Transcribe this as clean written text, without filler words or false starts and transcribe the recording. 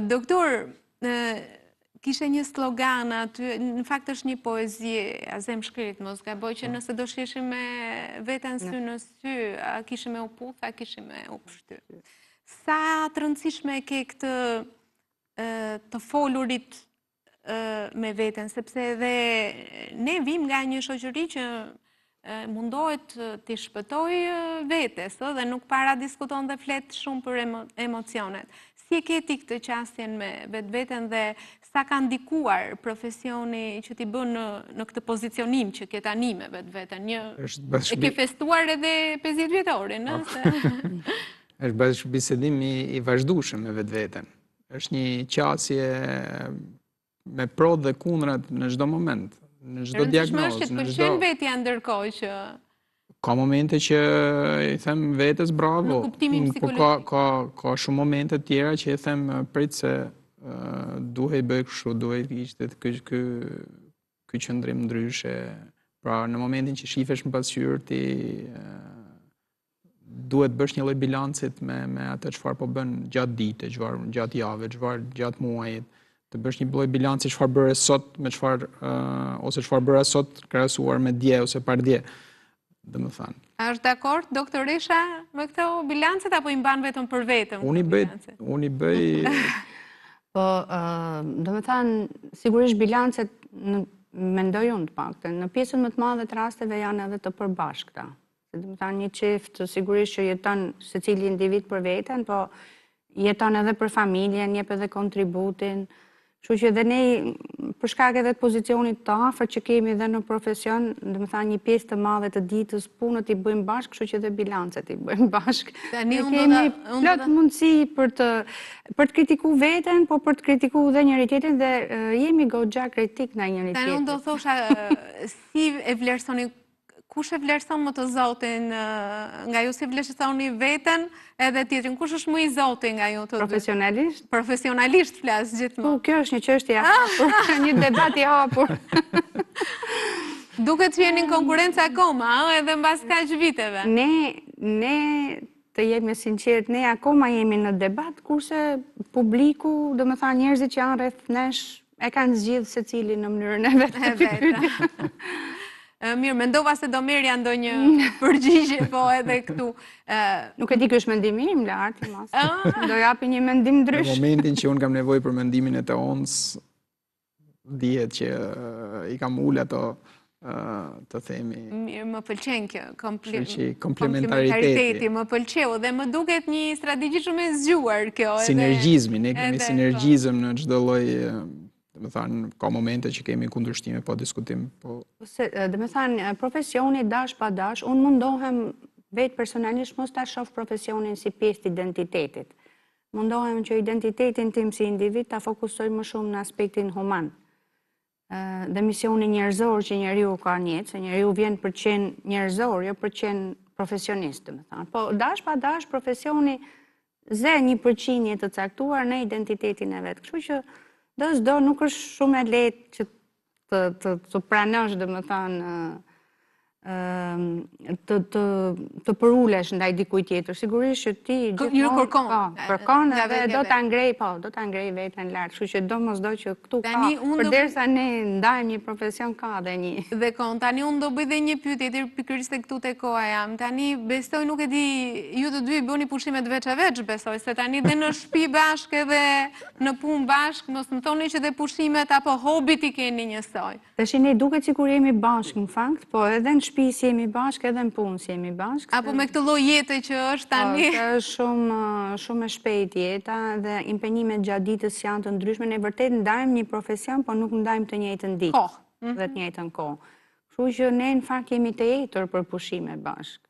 Doktor, kishe një slogan aty, në fakt është një poezi, Azem Shkrit, mos gaboj, që nëse do shishim me veten sy në sy, a kishe me u puth, a kishe me u pështy. Sa të rëndësishme ke këtë të folurit me veten, sepse edhe ne vim nga një shoqëri që mundohet të shpëtoj vetes, dhe nuk para diskuton dhe flet shumë për emocionet. Si e ke ti këtë qasjen me vetveten dhe sa ka ndikuar profesioni që ti bën në këtë pozicionim që ke tani me vetveten? E ke festuar edhe 50 vjetorin, është bashkëbisedim i vazhdueshëm me vetveten. Është një qasje me pro dhe kundrat në çdo moment, në çdo diagnozë, është të pëlqen vetja ndërkohë që ka momente që i them vetes bravo, në kuptimin psikologjik. Ka shumë momente tjera që i them prit se duhej bëj kështu, duhej ishte ky qëndrim ndryshe. Pra në momentin që shifesh mbasqyrë ti duhet bësh një lloj bilancit me atë çfarë po bën gjatë ditës, gjatë javës, gjatë muajit. Të bësh një lloj bilanci çfarë bëre sot me çfarë ose çfarë bëra sot krahasuar me dje ose pardje. A është dakord, doktor Resha, me këto bilancet, apo i mban vetëm për vetëm? Unë i bëj... Po, do me thanë, sigurisht bilancet, mendoj unë të paktën, në pjesën më të madhe të rasteve janë edhe të përbashkëta. Do me thanë, një çift, sigurisht që jeton secili individ për veten, po jeton edhe për familjen, jep edhe kontributin. Kështu që edhe ne, për shkak edhe të pozicionit të afërt që kemi edhe në profesion, do të thënë një pjesë të madhe të ditës punët i bëjmë bashkë, kështu që edhe bilancet i bëjmë bashkë. Ne kemi plot mundësi për të kritikuar veten, po për të kritikuar edhe njëri tjetrin dhe jemi goxha kritik ndaj njëri tjetrit. Tani unë do thosha si e vlerësoni, kush e vlerëson më të Zotin nga ju, si vlerësoni veten edhe tjetrin, kush është më i Zotit nga ju të dy? Profesionalisht? Profesionalisht flas gjithmonë. Kjo është një çështje e hapur, një debat i hapur. Duket që jeni në konkurrencë akoma, edhe mbas kaq viteve. Ne të jemi sinqert, ne akoma jemi në debat, kurse publiku, do të thënë njerëzit që janë rreth nesh e kanë zgjidhur secili në mënyrën e vet të pyetjes. Mirë, mendova se do merrja ndonjë përgjigje, po edhe këtu. Nuk e di ky është mendimi im lart, mos. Do japi një mendim ndryshe. Në momentin që unë kam nevojë për mendimin e të ons, dihet që i kam ul ato të themi. Mirë, më pëlqen kjo komplementariteti, më pëlqeu dhe më duket një strategji shumë e zgjuar kjo. Sinergjizmi, ne kemi sinergjizëm në çdo lloj. Dhe me thanë, ka momente që kemi kundërshtime, po diskutim, po... Dhe me thanë, profesioni dash pa dash, unë mundohem vetë personalisht mos ta shoh profesionin si pjesë të identitetit. Mundohem që identitetin tim si individ ta fokusoj më shumë në aspektin human. Dhe misioni njerëzor që njeriu ka në jetë, se njeriu vjen për të qenë njerëzor, jo për të qenë profesionist, dhe me thanë. Po dash pa dash, profesioni zë një përqindje të caktuar në identitetin e vet. Kështu që do nuk është shumë e lehtë që të pranosh, dhe më thanë, të përulesh ndaj dikujt tjetër. Sigurisht që ti kërkon dhe do ta ngrej veten lart. Kështu që domosdo që këtu ka, përderisa ne ndajmë një profesion, ka dhe një. Dhe tani unë do bëj dhe një pyetje pikërisht tek te koha jam. Tani besoj, nuk e di, ju të dy i bëni pushimet veç e veç, besoj, se tani dhe në shtëpi bashkë edhe në punë bashkë, mos më thoni që dhe pushimet apo hobit i keni njësoj. Tash ne duket sikur jemi bashkë në fakt, po edhe në shtëpi si jemi bashkë, edhe në punë si jemi bashkë. Apo me këtë lloj jete që është tani. Është shumë e shpejtë jeta dhe impenjimet gjatë ditës janë të ndryshme. Ne vërtet ndajmë një profesion, po nuk ndajmë të njëjtën ditë dhe të njëjtën kohë. Kështu që ne në fakt jemi të ejtur për pushime bashkë.